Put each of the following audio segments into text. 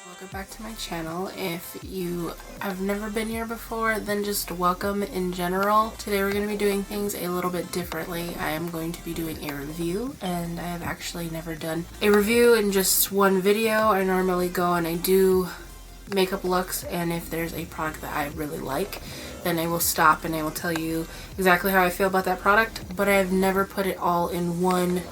Welcome back to my channel. If you have never been here before, then just welcome in general. Today we're going to be doing things a little bit differently. I am going to be doing a review, and I have actually never done a review in just one video. I normally go and I do makeup looks, and if there's a product that I really like, then I will stop and I will tell you exactly how I feel about that product, but I have never put it all in one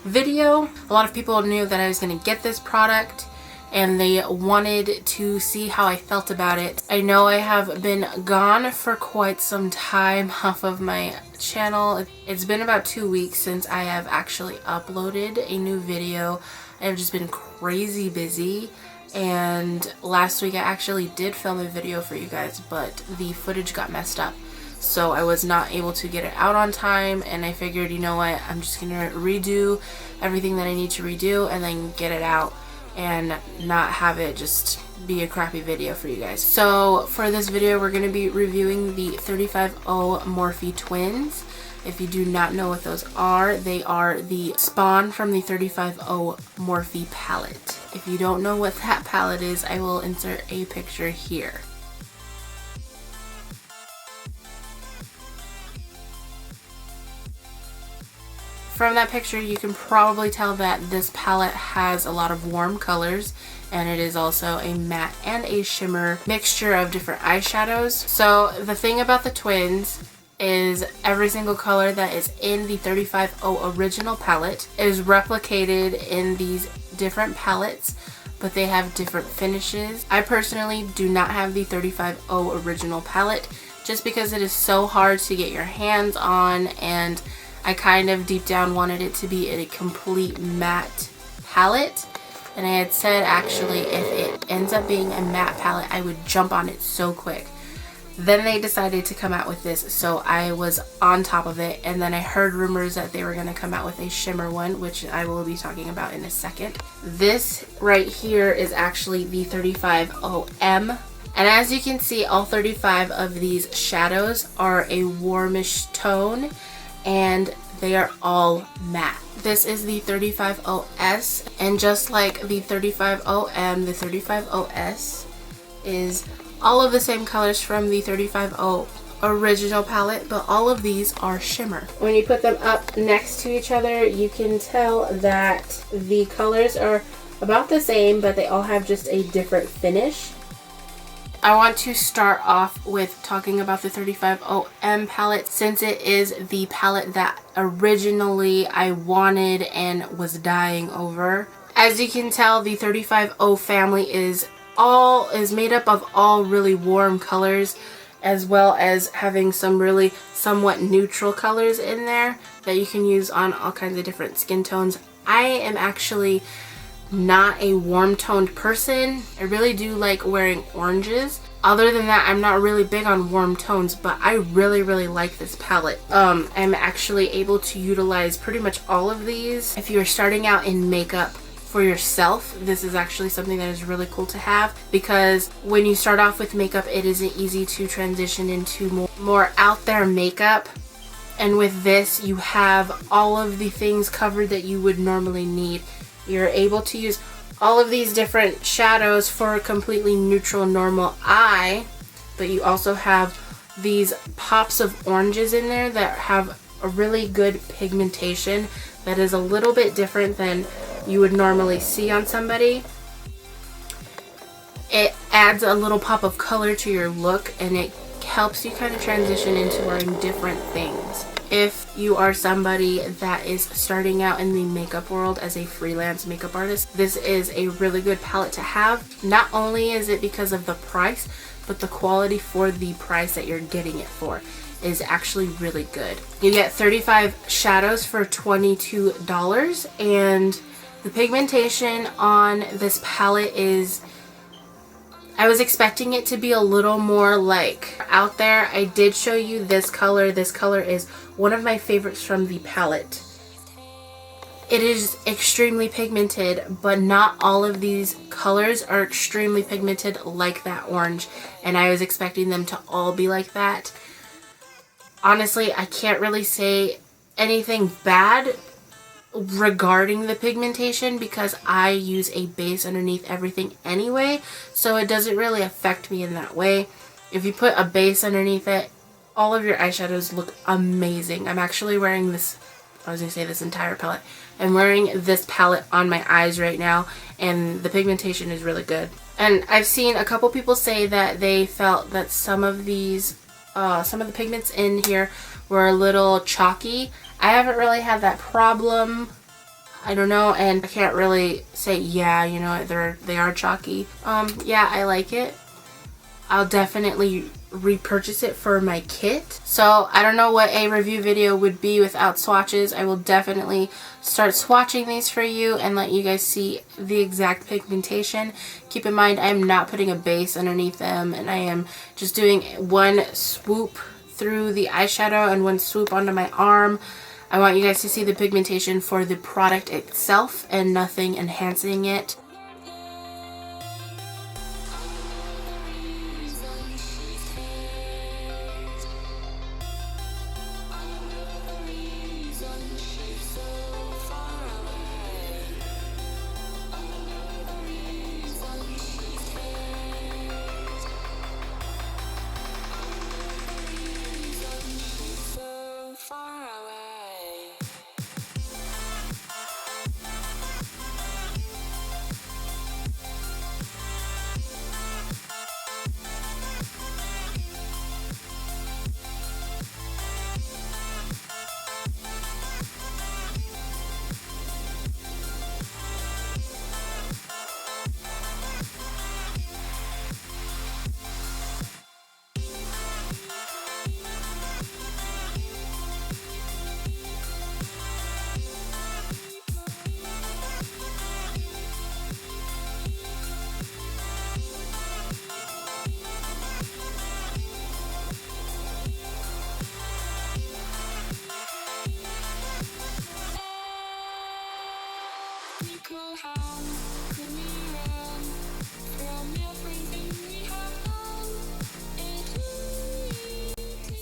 video. A lot of people knew that I was going to get this product and they wanted to see how I felt about it. I know I have been gone for quite some time off of my channel. It's been about 2 weeks since I have actually uploaded a new video. I have just been crazy busy, and last week I actually did film a video for you guys, but the footage got messed up. So I was not able to get it out on time, and I figured, you know what, I'm just gonna redo everything that I need to redo and then get it out and not have it just be a crappy video for you guys. So for this video, we're going to be reviewing the 350 Morphe twins. If you do not know what those are, they are the spawn from the 350 Morphe palette. If you don't know what that palette is, I will insert a picture here. From that picture, you can probably tell that this palette has a lot of warm colors, and it is also a matte and a shimmer mixture of different eyeshadows. So the thing about the twins is every single color that is in the 350 original palette is replicated in these different palettes, but they have different finishes. I personally do not have the 350 original palette just because it is so hard to get your hands on, and I kind of deep down wanted it to be a complete matte palette, and I had said actually if it ends up being a matte palette, I would jump on it so quick. Then they decided to come out with this, so I was on top of it, and then I heard rumors that they were going to come out with a shimmer one, which I will be talking about in a second. This right here is actually the 350M, and as you can see, all 35 of these shadows are a warmish tone, and they are all matte. This is the 350S, and just like the 350M, the 350S is all of the same colors from the 350 original palette, but all of these are shimmer. When you put them up next to each other, you can tell that the colors are about the same, but they all have just a different finish. I want to start off with talking about the 350M palette, since it is the palette that originally I wanted and was dying over. As you can tell, the 350 family is made up of all really warm colors, as well as having some really somewhat neutral colors in there that you can use on all kinds of different skin tones. I am actually not a warm toned person. I really do like wearing oranges. Other than that, I'm not really big on warm tones, but I really like this palette. I'm actually able to utilize pretty much all of these. If you're starting out in makeup for yourself, this is actually something that is really cool to have, because when you start off with makeup, it isn't easy to transition into more out there makeup. And with this, you have all of the things covered that you would normally need. You're able to use all of these different shadows for a completely neutral, normal eye, but you also have these pops of oranges in there that have a really good pigmentation that is a little bit different than you would normally see on somebody. It adds a little pop of color to your look, and it helps you kind of transition into wearing different things. If you are somebody that is starting out in the makeup world as a freelance makeup artist, this is a really good palette to have. Not only is it because of the price, but the quality for the price that you're getting it for is actually really good. You get 35 shadows for $22, and the pigmentation on this palette is I was expecting it to be a little more like out there. I did show you this color. This color is one of my favorites from the palette. It is extremely pigmented, but not all of these colors are extremely pigmented like that orange, and I was expecting them to all be like that. Honestly, I can't really say anything bad regarding the pigmentation because I use a base underneath everything anyway, so it doesn't really affect me in that way. If you put a base underneath it, all of your eyeshadows look amazing. I'm actually wearing this, I was going to say this entire palette. I'm wearing this palette on my eyes right now, and the pigmentation is really good. And I've seen a couple people say that they felt that some of these, some of the pigments in here were a little chalky. I haven't really had that problem. I don't know, and I can't really say, yeah, you know, they are chalky. Yeah, I like it. I'll definitely repurchase it for my kit. So I don't know what a review video would be without swatches. I will definitely start swatching these for you and let you guys see the exact pigmentation. Keep in mind, I am not putting a base underneath them, and I am just doing one swoop through the eyeshadow and one swoop onto my arm. I want you guys to see the pigmentation for the product itself and nothing enhancing it.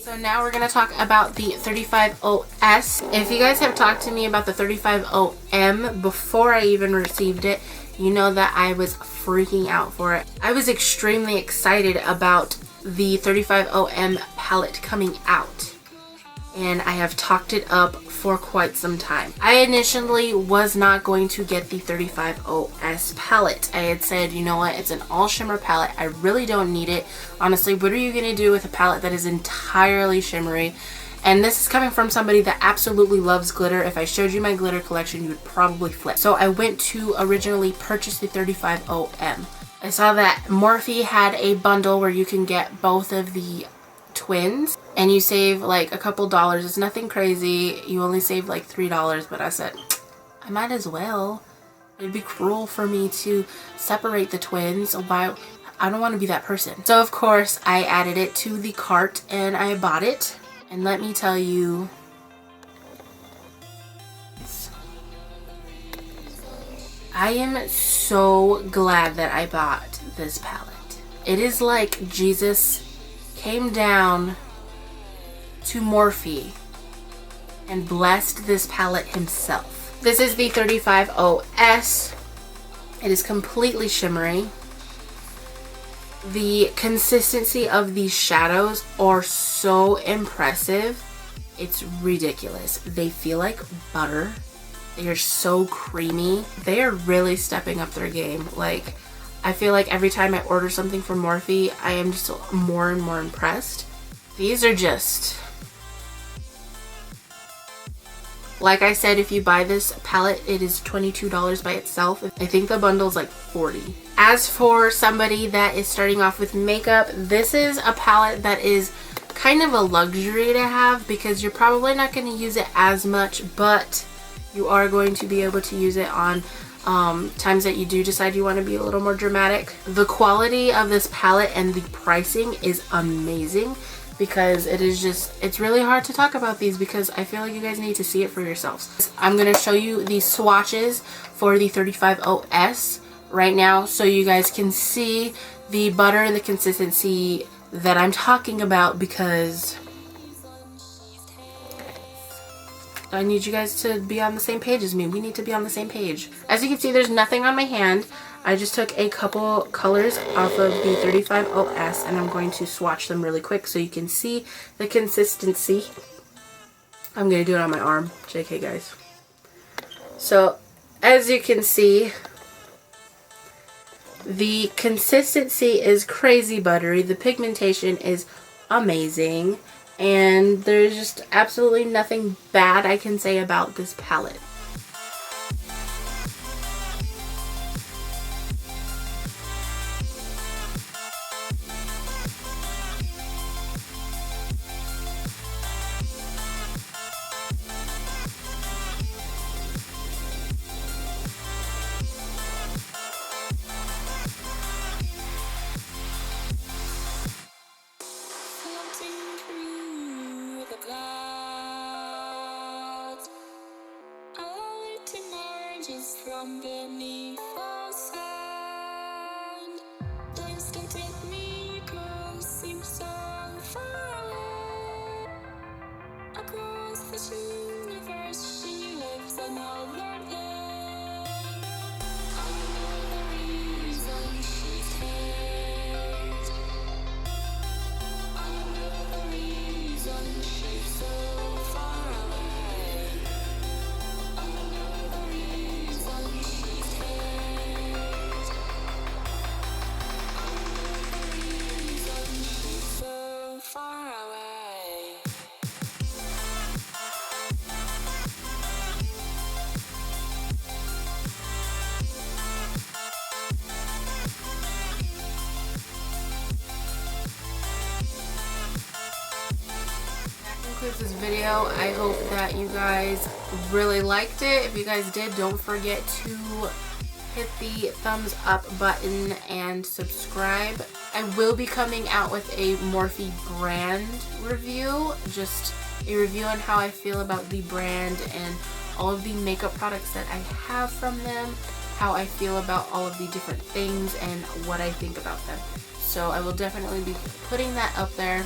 So now we're going to talk about the 35OS. If you guys have talked to me about the 35OM before I even received it, you know that I was freaking out for it. I was extremely excited about the 35OM palette coming out, and I have talked it up for quite some time. I initially was not going to get the 35OS palette. I had said, you know what, it's an all shimmer palette. I really don't need it. Honestly, what are you going to do with a palette that is entirely shimmery? And this is coming from somebody that absolutely loves glitter. If I showed you my glitter collection, you would probably flip. So I went to originally purchase the 35OM. I saw that Morphe had a bundle where you can get both of the twins and you save like a couple dollars. It's nothing crazy. You only save like $3, but I said I might as well. It'd be cruel for me to separate the twins. I don't want to be that person. So of course I added it to the cart and I bought it, and let me tell you, I am so glad that I bought this palette. It is like Jesus came down to Morphe and blessed this palette himself. This is the 35OS. It is completely shimmery. The consistency of these shadows are so impressive. It's ridiculous. They feel like butter. They are so creamy. They are really stepping up their game. Like, I feel like every time I order something from Morphe, I am just more and more impressed. These are just... Like I said, if you buy this palette, it is $22 by itself. I think the bundle is like $40. As for somebody that is starting off with makeup, this is a palette that is kind of a luxury to have because you're probably not going to use it as much, but you are going to be able to use it on times that you do decide you want to be a little more dramatic. The quality of this palette and the pricing is amazing, because it is just, it's really hard to talk about these because I feel like you guys need to see it for yourselves. I'm going to show you the swatches for the 35OS right now so you guys can see the butter and the consistency that I'm talking about, because I need you guys to be on the same page as me. We need to be on the same page. As you can see, there's nothing on my hand. I just took a couple colors off of the 35OS and I'm going to swatch them really quick so you can see the consistency. I'm going to do it on my arm. JK, guys. So, as you can see, the consistency is crazy buttery. The pigmentation is amazing. And there's just absolutely nothing bad I can say about this palette. From beneath the sand, please don't take me, 'cause seems so far away. Across this universe, she lives another day. I know the reason she stays. I know the reason she's so far away. I know the reason she stays. I know the reason she's so far away. Concludes this video. I hope that you guys really liked it. If you guys did, don't forget to hit the thumbs up button and subscribe. I will be coming out with a Morphe brand review, just a review on how I feel about the brand and all of the makeup products that I have from them, how I feel about all of the different things, and what I think about them. So I will definitely be putting that up there.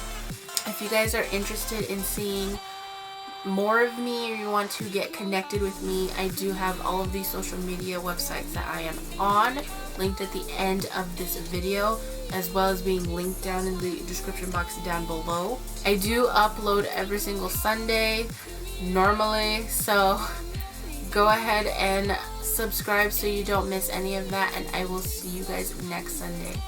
If you guys are interested in seeing more of me, or you want to get connected with me, I do have all of these social media websites that I am on linked at the end of this video, as well as being linked down in the description box down below. I do upload every single Sunday normally, so go ahead and subscribe so you don't miss any of that, and I will see you guys next Sunday.